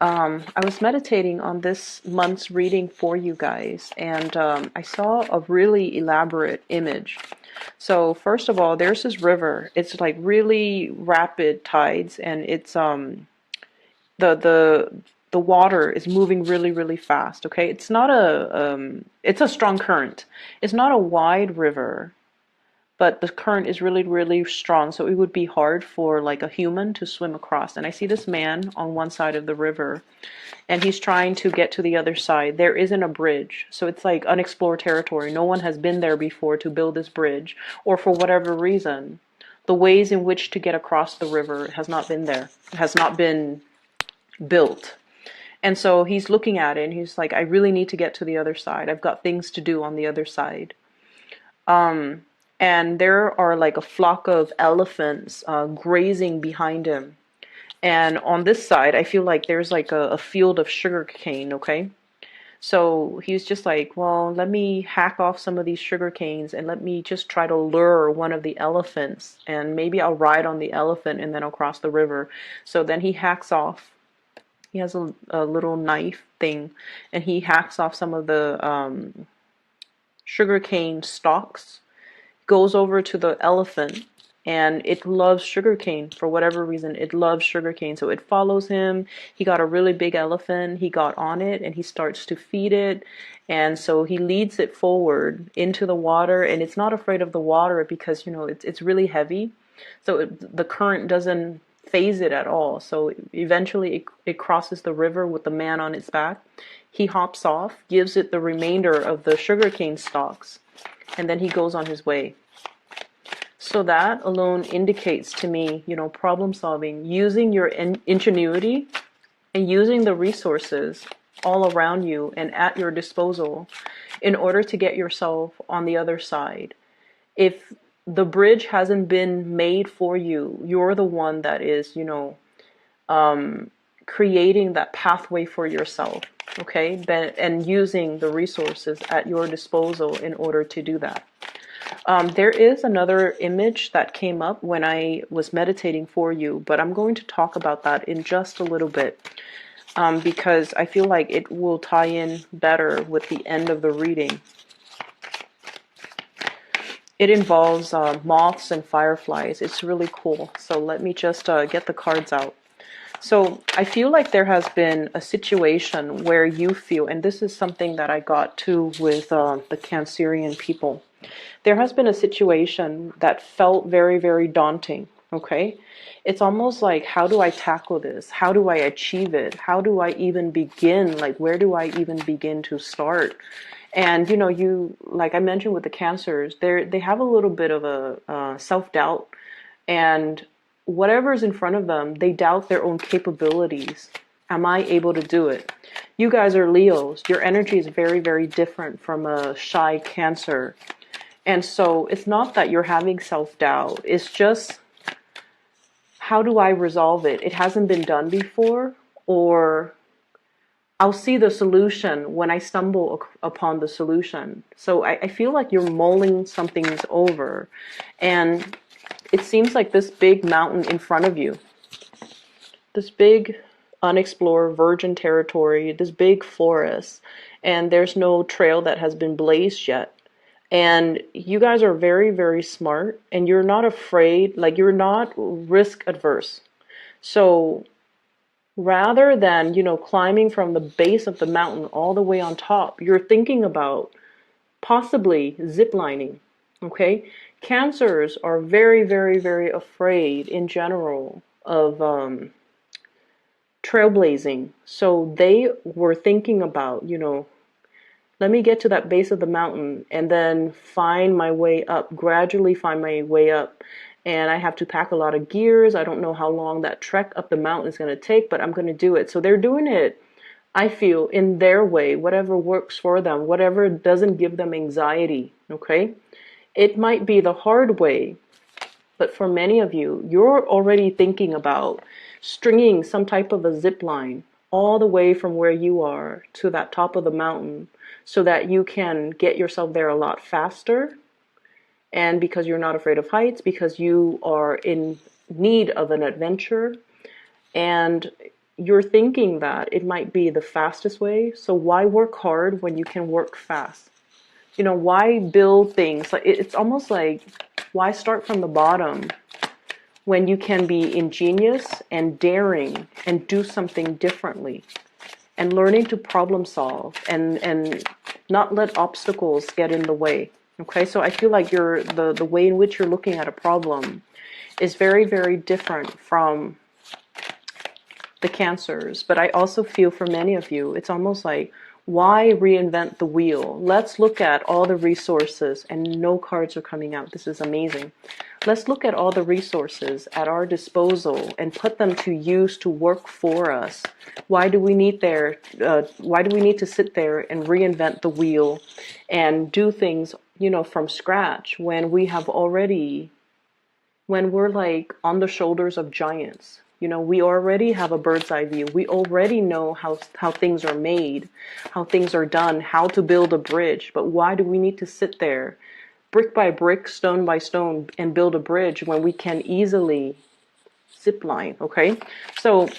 I was meditating on this month's reading for you guys, and I saw a really elaborate image. So first of all, there's this river. It's like really rapid tides, and it's the the the water is moving really really fast. Okay, it's not it's a strong current. It's not a wide river, but the current is really really strong, so it would be hard for like a human to swim across. And I see this man on one side of the river, and he's trying to get to the other side. There isn't a bridge, so it's like unexplored territory. No one has been there before to build this bridge, or for whatever reason, the ways in which to get across the river has not been there, has not been built. And so he's looking at it and he's like, I really need to get to the other side. I've got things to do on the other side. And there are like a flock of elephants grazing behind him. And on this side, I feel like there's like a field of sugar cane, okay? So he's just like, well, let me hack off some of these sugar canes and let me just try to lure one of the elephants. And maybe I'll ride on the elephant and then I'll cross the river. So then he hacks off. He has a little knife thing, and he hacks off some of the sugar cane stalks, goes over to the elephant, and it loves sugarcane for whatever reason. It loves sugarcane, so it follows him. He got a really big elephant. He got on it, and he starts to feed it. And so he leads it forward into the water, and it's not afraid of the water because, you know, it's really heavy. So the current doesn't phase it at all. So eventually it crosses the river with the man on its back. He hops off, gives it the remainder of the sugarcane stalks, and then he goes on his way. So that alone indicates to me, you know, problem solving, using your ingenuity and using the resources all around you and at your disposal in order to get yourself on the other side. If the bridge hasn't been made for you, you're the one that is, you know, creating that pathway for yourself, okay? And using the resources at your disposal in order to do that. There is another image that came up when I was meditating for you, but I'm going to talk about that in just a little bit because I feel like it will tie in better with the end of the reading. It involves moths and fireflies. It's really cool. So let me just get the cards out. So I feel like there has been a situation where you feel, and this is something that I got to with the Cancerian people. There has been a situation that felt very, very daunting, okay? It's almost like, how do I tackle this? How do I achieve it? How do I even begin? Like, where do I even begin to start? And, you know, you, like I mentioned with the Cancers, they have a little bit of a self-doubt, and whatever's in front of them, they doubt their own capabilities. Am I able to do it? You guys are Leos. Your energy is very, very different from a shy Cancer. And so it's not that you're having self-doubt. It's just, how do I resolve it? It hasn't been done before, or I'll see the solution when I stumble upon the solution. So I feel like you're mulling some things over, and it seems like this big mountain in front of you, this big unexplored virgin territory, this big forest, and there's no trail that has been blazed yet. And you guys are very, very smart, and you're not afraid, like you're not risk adverse. So rather than, you know, climbing from the base of the mountain all the way on top, you're thinking about possibly ziplining, okay? Cancers are very, very, very afraid in general of trailblazing. So they were thinking about, you know, let me get to that base of the mountain and then find my way up, gradually find my way up. And I have to pack a lot of gears. I don't know how long that trek up the mountain is going to take, but I'm going to do it. So they're doing it, I feel, in their way, whatever works for them, whatever doesn't give them anxiety, okay? It might be the hard way, but for many of you, you're already thinking about stringing some type of a zip line all the way from where you are to that top of the mountain, so that you can get yourself there a lot faster. And because you're not afraid of heights, because you are in need of an adventure, and you're thinking that it might be the fastest way. So why work hard when you can work fast? You know, why build things? Like it's almost like, why start from the bottom when you can be ingenious and daring and do something differently and learning to problem solve and not let obstacles get in the way. Okay, so I feel like the way in which you're looking at a problem is very, very different from the Cancers. But I also feel for many of you, it's almost like, why reinvent the wheel? Let's look at all the resources, and no cards are coming out. This is amazing. Let's look at all the resources at our disposal and put them to use to work for us. Why do we need why do we need to sit there and reinvent the wheel and do things, you know, from scratch when we have already, when we're like on the shoulders of giants? You know, we already have a bird's eye view. We already know how things are made, how things are done, how to build a bridge. But why do we need to sit there brick by brick, stone by stone, and build a bridge when we can easily zip line? Okay, so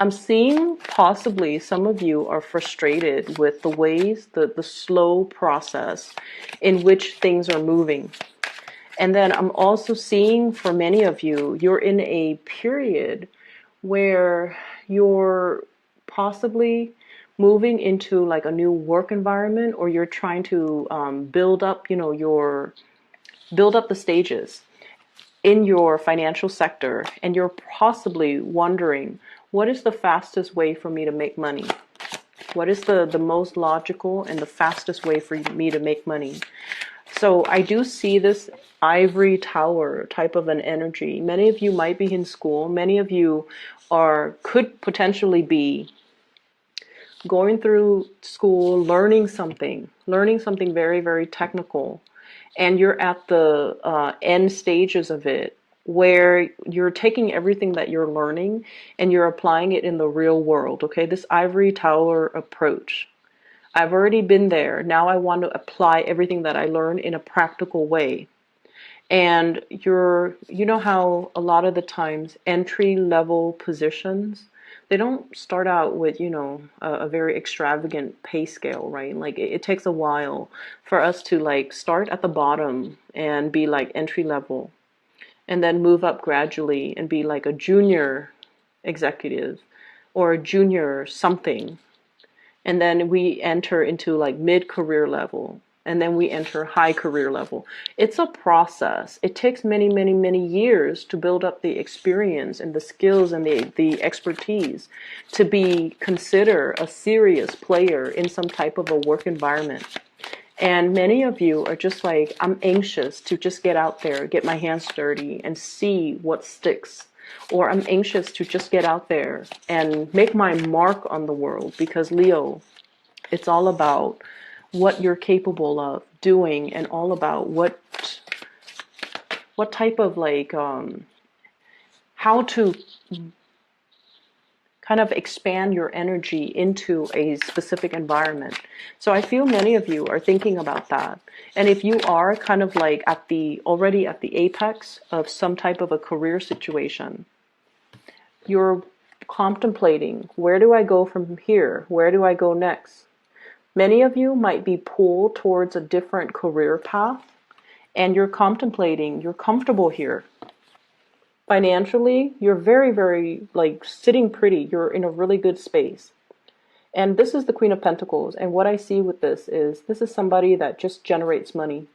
I'm seeing possibly some of you are frustrated with the ways, the slow process in which things are moving. And then I'm also seeing for many of you, you're in a period where you're possibly moving into like a new work environment, or you're trying to build up, you know, build up the stages in your financial sector, and you're possibly wondering, what is the fastest way for me to make money? What is the most logical and the fastest way for me to make money? So I do see this ivory tower type of an energy. Many of you might be in school. Many of you could potentially be going through school, learning something very, very technical. And you're at the end stages of it, where you're taking everything that you're learning and you're applying it in the real world. Okay, this ivory tower approach. I've already been there. Now I want to apply everything that I learned in a practical way. And you know how a lot of the times entry level positions, they don't start out with, you know, a very extravagant pay scale, right? Like it takes a while for us to like start at the bottom and be like entry level, and then move up gradually and be like a junior executive or a junior something. And then we enter into like mid-career level, and then we enter high career level. It's a process. It takes many, many, many years to build up the experience and the skills and the expertise to be considered a serious player in some type of a work environment. And many of you are just like, I'm anxious to just get out there, get my hands dirty and see what sticks. Or I'm anxious to just get out there and make my mark on the world, because Leo, it's all about what you're capable of doing, and all about what type of like how to kind of expand your energy into a specific environment. So I feel many of you are thinking about that. And if you are kind of like already at the apex of some type of a career situation, you're contemplating, where do I go from here? Where do I go next? Many of you might be pulled towards a different career path, and you're contemplating, you're comfortable here. Financially, you're very, very like sitting pretty. You're in a really good space. And this is the Queen of Pentacles. And what I see with this is somebody that just generates money.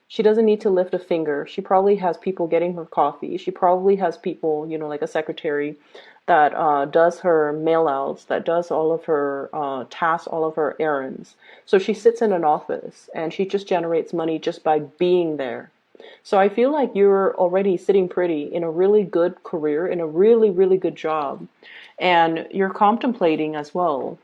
She doesn't need to lift a finger. She probably has people getting her coffee. She probably has people, you know, like a secretary that does her mail outs, that does all of her tasks, all of her errands. So she sits in an office and she just generates money just by being there. So I feel like you're already sitting pretty in a really good career, in a really, really good job. And you're contemplating as well.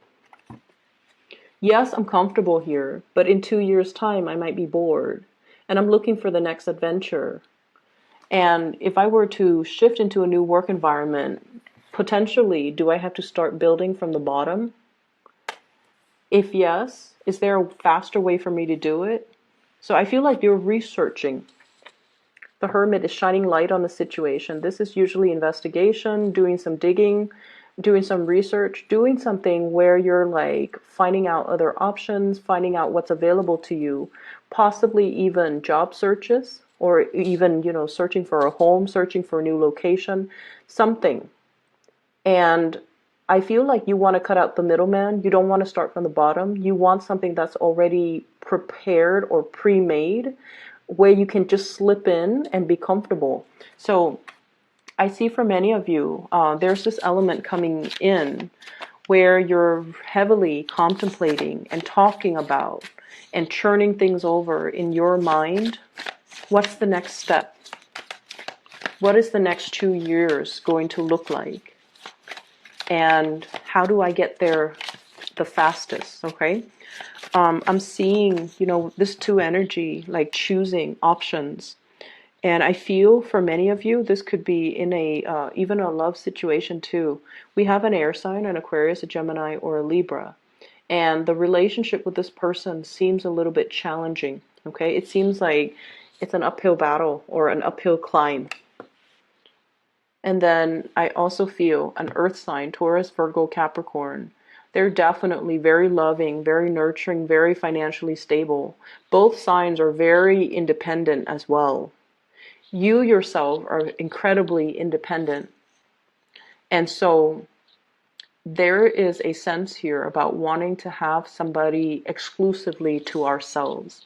Yes, I'm comfortable here, but in 2 years' time, I might be bored. And I'm looking for the next adventure. And if I were to shift into a new work environment, potentially, do I have to start building from the bottom? If yes, is there a faster way for me to do it? So I feel like you're researching. The Hermit is shining light on the situation. This is usually investigation, doing some digging, doing some research, doing something where you're like finding out other options, finding out what's available to you, possibly even job searches, or even, searching for a home, searching for a new location, something. And I feel like you want to cut out the middleman. You don't want to start from the bottom. You want something that's already prepared or pre-made where you can just slip in and be comfortable. So I see for many of you, there's this element coming in where you're heavily contemplating and talking about and churning things over in your mind. What's the next step? What is the next 2 years going to look like? And how do I get there the fastest? Okay. I'm seeing, this two energy, like choosing options. And I feel for many of you, this could be in a even a love situation too. We have an air sign, an Aquarius, a Gemini, or a Libra. And the relationship with this person seems a little bit challenging. Okay. It seems like it's an uphill battle or an uphill climb. And then I also feel an earth sign, Taurus, Virgo, Capricorn. They're definitely very loving, very nurturing, very financially stable. Both signs are very independent as well. You yourself are incredibly independent. And so there is a sense here about wanting to have somebody exclusively to ourselves.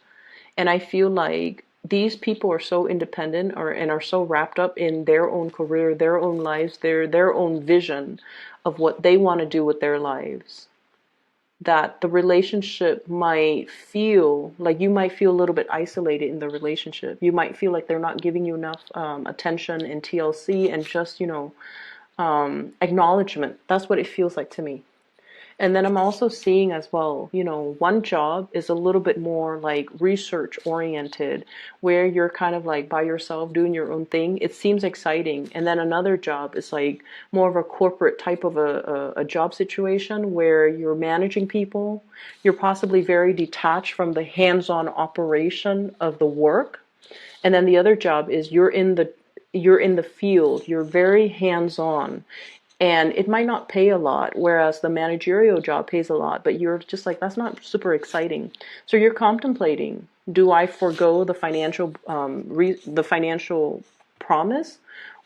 And I feel like these people are so independent and are so wrapped up in their own career, their own lives, their own vision of what they want to do with their lives, that the relationship might feel like you might feel a little bit isolated in the relationship. You might feel like they're not giving you enough attention and TLC and just, acknowledgement. That's what it feels like to me. And then I'm also seeing as well, one job is a little bit more like research oriented, where you're kind of like by yourself doing your own thing. It seems exciting. And then another job is like more of a corporate type of a job situation where you're managing people. You're possibly very detached from the hands-on operation of the work. And then the other job is you're in the field. You're very hands-on. And it might not pay a lot, whereas the managerial job pays a lot, but you're just like, that's not super exciting. So you're contemplating, do I forego the financial promise,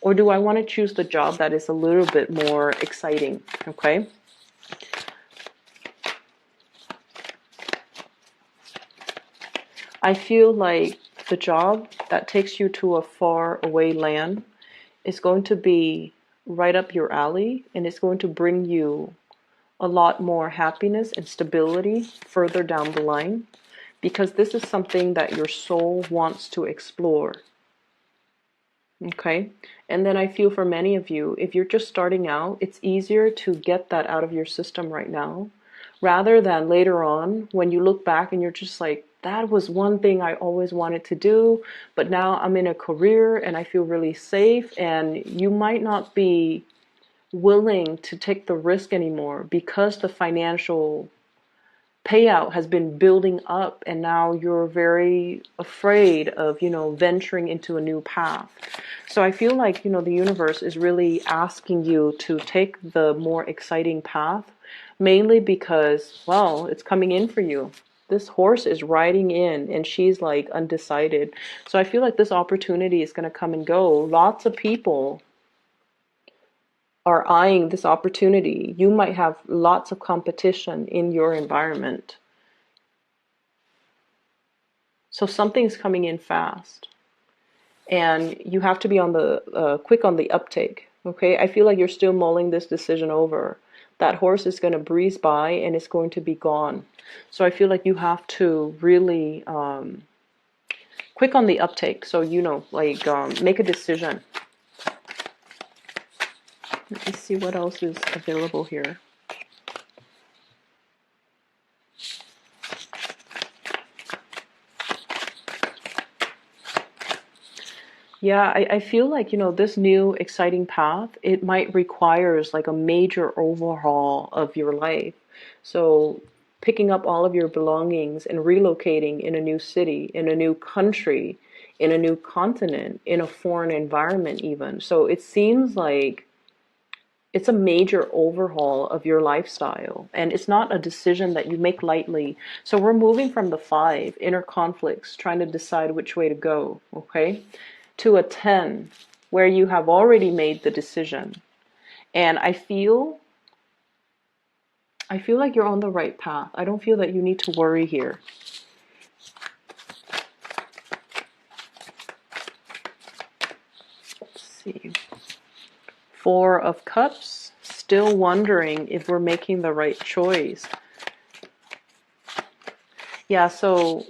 or do I want to choose the job that is a little bit more exciting? Okay. I feel like the job that takes you to a far away land is going to be right up your alley, and it's going to bring you a lot more happiness and stability further down the line, because this is something that your soul wants to explore. Okay. And then I feel for many of you, if you're just starting out, it's easier to get that out of your system right now, rather than later on when you look back and you're just like, that was one thing I always wanted to do, but now I'm in a career and I feel really safe, and you might not be willing to take the risk anymore because the financial payout has been building up, and now you're very afraid of, venturing into a new path. So I feel like, the universe is really asking you to take the more exciting path, mainly because, well, it's coming in for you. This horse is riding in and she's like undecided. So I feel like this opportunity is going to come and go. Lots of people are eyeing this opportunity. You might have lots of competition in your environment. So something's coming in fast. And you have to be on the quick on the uptake. Okay, I feel like you're still mulling this decision over. That horse is going to breeze by and it's going to be gone. So I feel like you have to really quick on the uptake. So make a decision. Let me see what else is available here. Yeah, I feel like, this new exciting path, it might requires like a major overhaul of your life. So picking up all of your belongings and relocating in a new city, in a new country, in a new continent, in a foreign environment even. So it seems like It's a major overhaul of your lifestyle, and it's not a decision that you make lightly. So we're moving from the 5, inner conflicts, trying to decide which way to go, okay, to a 10, where you have already made the decision. And I feel like you're on the right path. I don't feel that you need to worry here. Let's see. 4 of Cups, still wondering if we're making the right choice. Yeah, so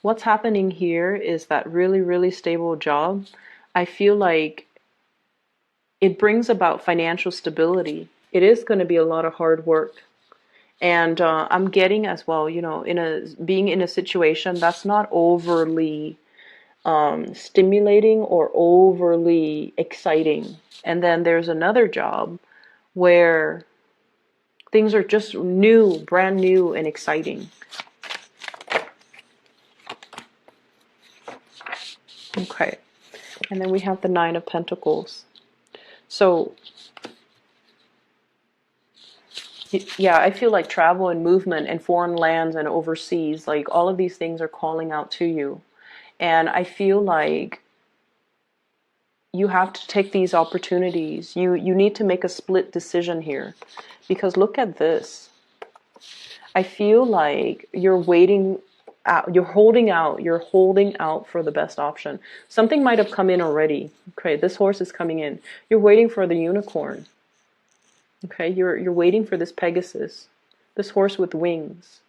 what's happening here is that really, really stable job. I feel like it brings about financial stability. It is going to be a lot of hard work. And I'm getting as well, you know, being in a situation that's not overly stimulating or overly exciting. And then there's another job where things are just new, brand new and exciting. Okay. And then we have the 9 of Pentacles. So, yeah, I feel like travel and movement and foreign lands and overseas, like all of these things are calling out to you. And I feel like you have to take these opportunities. You need to make a split decision here, because look at this. I feel like you're waiting out, you're holding out for the best option. Something might have come in already. Okay, this horse is coming in. You're waiting for the unicorn. Okay, you're waiting for this Pegasus, this horse with wings.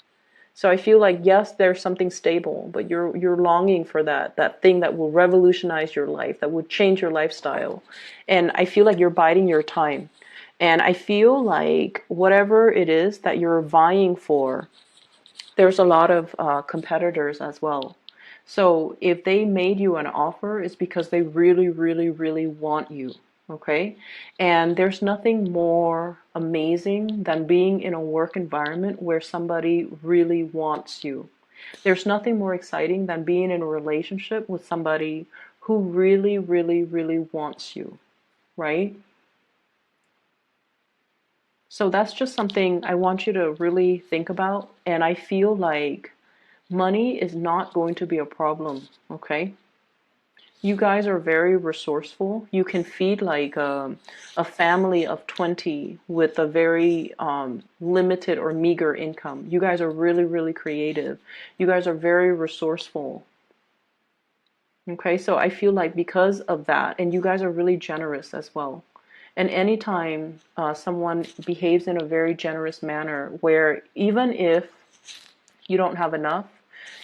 So I feel like, yes, there's something stable, but you're longing for that thing that will revolutionize your life, that will change your lifestyle. And I feel like you're biding your time. And I feel like whatever it is that you're vying for, there's a lot of competitors as well. So if they made you an offer, it's because they really, really, really want you. Okay? And there's nothing more amazing than being in a work environment where somebody really wants you. There's nothing more exciting than being in a relationship with somebody who really, really, really wants you. Right? So that's just something I want you to really think about. And I feel like money is not going to be a problem, okay? You guys are very resourceful. You can feed like a family of 20 with a very limited or meager income. You guys are really, really creative. You guys are very resourceful. Okay, so I feel like because of that, and you guys are really generous as well. And anytime someone behaves in a very generous manner, where even if you don't have enough,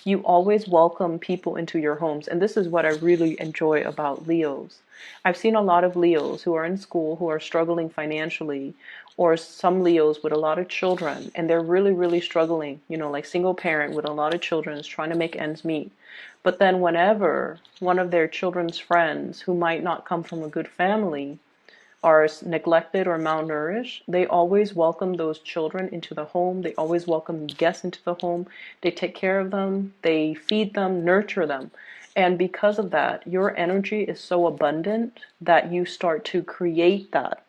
you always welcome people into your homes. And this is what I really enjoy about Leos. I've seen a lot of Leos who are in school, who are struggling financially, or some Leos with a lot of children, and they're really, really struggling, you know, like single parent with a lot of children is trying to make ends meet. But then whenever one of their children's friends who might not come from a good family are neglected or malnourished, they always welcome those children into the home. They always welcome guests into the home. They take care of them. They feed them, nurture them. And because of that, your energy is so abundant that you start to create that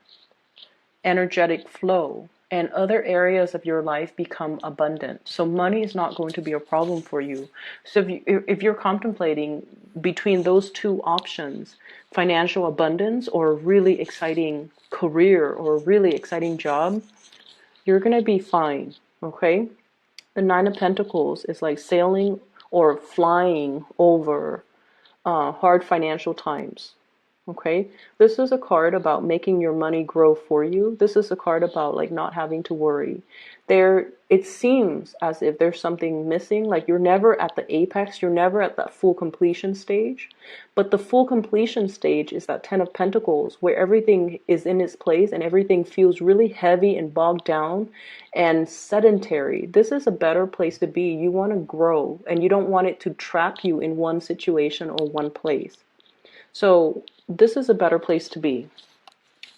energetic flow, and other areas of your life become abundant. So money is not going to be a problem for you. So if you're contemplating between those two options, financial abundance or a really exciting career or a really exciting job, you're going to be fine, okay? The 9 of Pentacles is like sailing or flying over hard financial times. Okay, this is a card about making your money grow for you. This is a card about like not having to worry. It seems as if there's something missing, like you're never at the apex, you're never at that full completion stage. But the full completion stage is that 10 of Pentacles, where everything is in its place and everything feels really heavy and bogged down and sedentary. This is a better place to be. You want to grow, and you don't want it to trap you in one situation or one place. So this is a better place to be.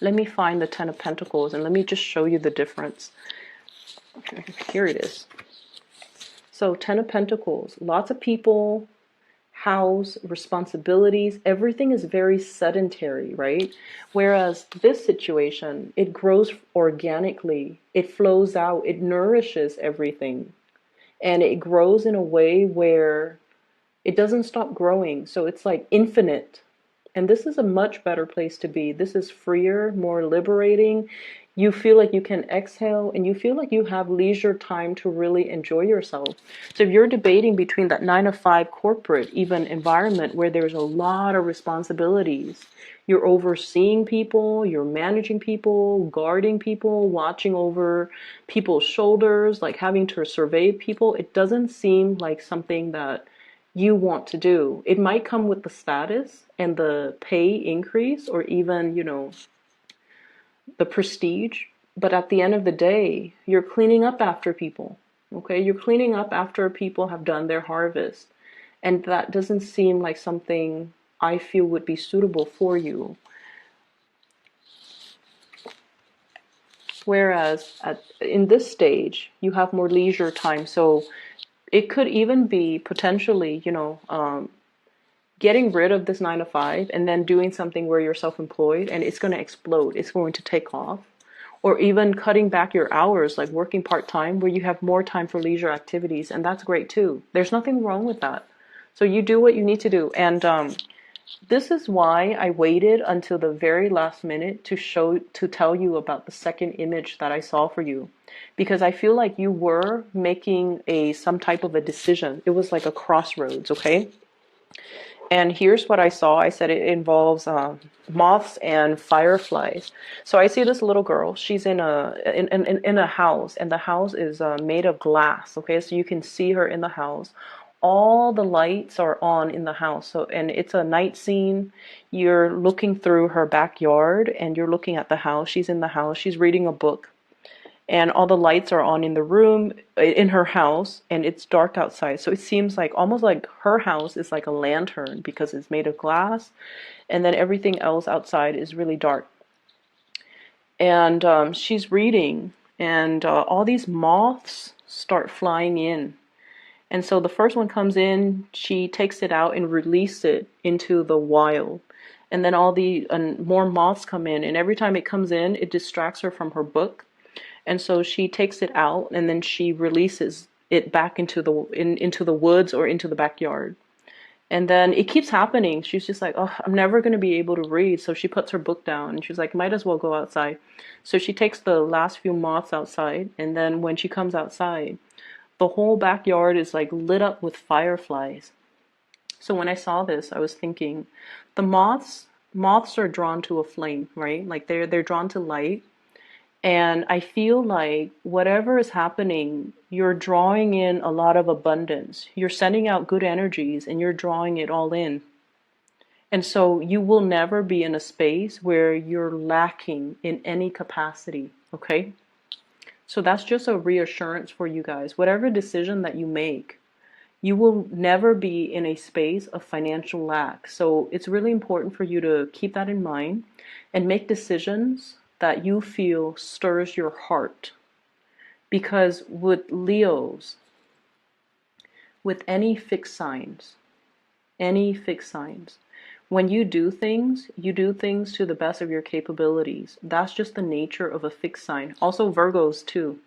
Let me find the 10 of Pentacles and let me just show you the difference. Okay, here it is. So 10 of Pentacles, lots of people house, responsibilities, everything is very sedentary, right? Whereas this situation, it grows organically, it flows out, it nourishes everything, and it grows in a way where it doesn't stop growing. So it's like infinite. And this is a much better place to be. This is freer, more liberating. You feel like you can exhale and you feel like you have leisure time to really enjoy yourself. So if you're debating between that 9 to 5 corporate even environment where there's a lot of responsibilities, you're overseeing people, you're managing people, guarding people, watching over people's shoulders, like having to survey people, it doesn't seem like something that you want to do. It might come with the status and the pay increase or even, the prestige. But at the end of the day, you're cleaning up after people. Okay? You're cleaning up after people have done their harvest. And that doesn't seem like something I feel would be suitable for you. Whereas in this stage, you have more leisure time. So it could even be potentially, getting rid of this 9 to 5 and then doing something where you're self-employed and it's going to explode. It's going to take off. Or even cutting back your hours, like working part-time where you have more time for leisure activities. And that's great too. There's nothing wrong with that. So you do what you need to do. And this is why I waited until the very last minute to tell you about the second image that I saw for you. Because I feel like you were making some type of a decision. It was like a crossroads, okay? And here's what I saw. I said it involves moths and fireflies. So I see this little girl. She's in a house, and the house is made of glass. Okay, so you can see her in the house. All the lights are on in the house. So, and it's a night scene. You're looking through her backyard, and you're looking at the house. She's in the house. She's reading a book. And all the lights are on in the room, in her house, and it's dark outside. So it seems like almost like her house is like a lantern because it's made of glass, and then everything else outside is really dark. And she's reading, and all these moths start flying in. And so the first one comes in, she takes it out and releases it into the wild. And then all the more moths come in, and every time it comes in, it distracts her from her book. And so she takes it out and then she releases it back into the woods or into the backyard. And then it keeps happening. She's just like, oh, I'm never going to be able to read. So she puts her book down and she's like, might as well go outside. So she takes the last few moths outside. And then when she comes outside, the whole backyard is like lit up with fireflies. So when I saw this, I was thinking, the moths are drawn to a flame, right? Like they're drawn to light. And I feel like whatever is happening, you're drawing in a lot of abundance. You're sending out good energies and you're drawing it all in. And so you will never be in a space where you're lacking in any capacity, okay? So that's just a reassurance for you guys. Whatever decision that you make, you will never be in a space of financial lack. So it's really important for you to keep that in mind and make decisions that you feel stirs your heart. Because with Leos, with any fixed signs, when you do things to the best of your capabilities. That's just the nature of a fixed sign. Also Virgos too.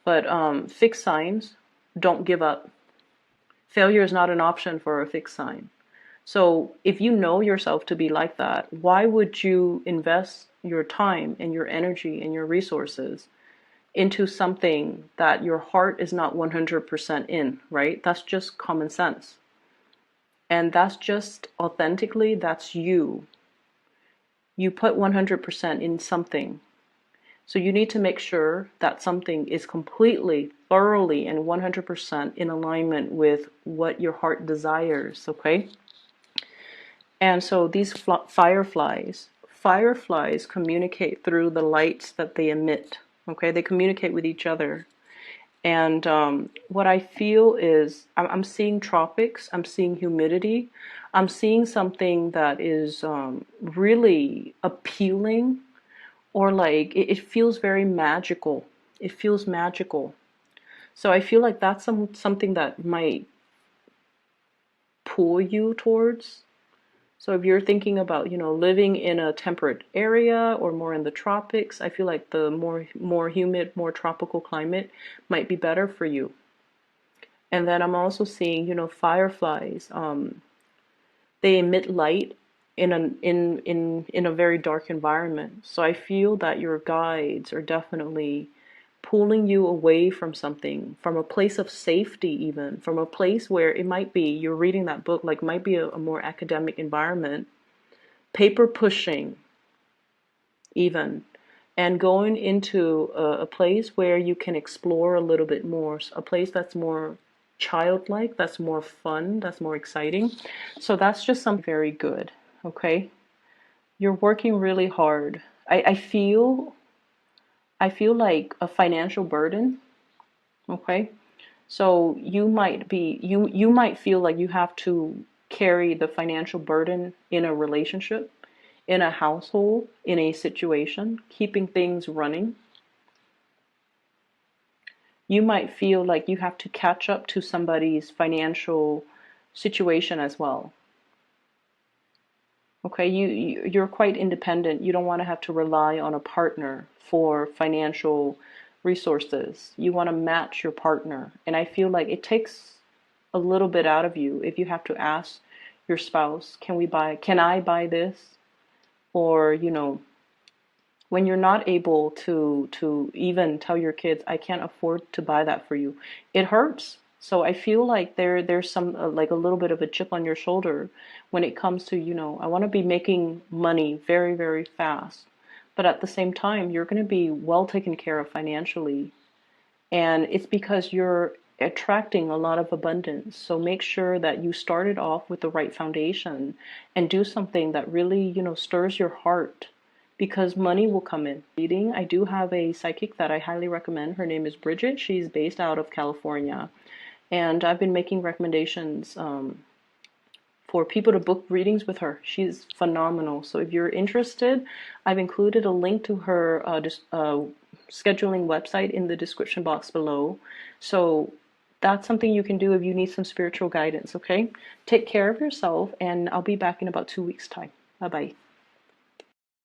But fixed signs don't give up. Failure is not an option for a fixed sign. So if you know yourself to be like that, why would you invest your time and your energy and your resources into something that your heart is not 100% in, right? That's just common sense. And that's just authentically, that's you. You put 100% in something. So you need to make sure that something is completely, thoroughly, and 100% in alignment with what your heart desires, okay? And so these fireflies communicate through the lights that they emit. Okay, they communicate with each other. And what I feel is I'm seeing tropics, I'm seeing humidity, I'm seeing something that is really appealing, or like it feels very magical. It feels magical. So I feel like that's something that might pull you towards. So if you're thinking about, living in a temperate area or more in the tropics, I feel like the more humid, more tropical climate might be better for you. And then I'm also seeing, fireflies. They emit light in a very dark environment. So I feel that your guides are definitely pulling you away from something, from a place of safety, even from a place where it might be you're reading that book, like might be a more academic environment, paper pushing even, and going into a place where you can explore a little bit more, a place that's more childlike, that's more fun, that's more exciting. So that's just something very good. Okay, you're working really hard. I feel like a financial burden. Okay, so you might feel like you have to carry the financial burden in a relationship, in a household, in a situation, keeping things running. You might feel like you have to catch up to somebody's financial situation as well. Okay, you're quite independent. You don't want to have to rely on a partner for financial resources. You want to match your partner. And I feel like it takes a little bit out of you if you have to ask your spouse, can I buy this? Or, when you're not able to even tell your kids, I can't afford to buy that for you, it hurts. So I feel like there's some like a little bit of a chip on your shoulder when it comes to, I want to be making money very, very fast. But at the same time, you're going to be well taken care of financially. And it's because you're attracting a lot of abundance. So make sure that you started off with the right foundation and do something that really, stirs your heart, because money will come in. Reading, I do have a psychic that I highly recommend. Her name is Bridget. She's based out of California. And I've been making recommendations for people to book readings with her. She's phenomenal. So if you're interested, I've included a link to her scheduling website in the description box below. So that's something you can do if you need some spiritual guidance, okay? Take care of yourself, and I'll be back in about 2 weeks' time. Bye-bye.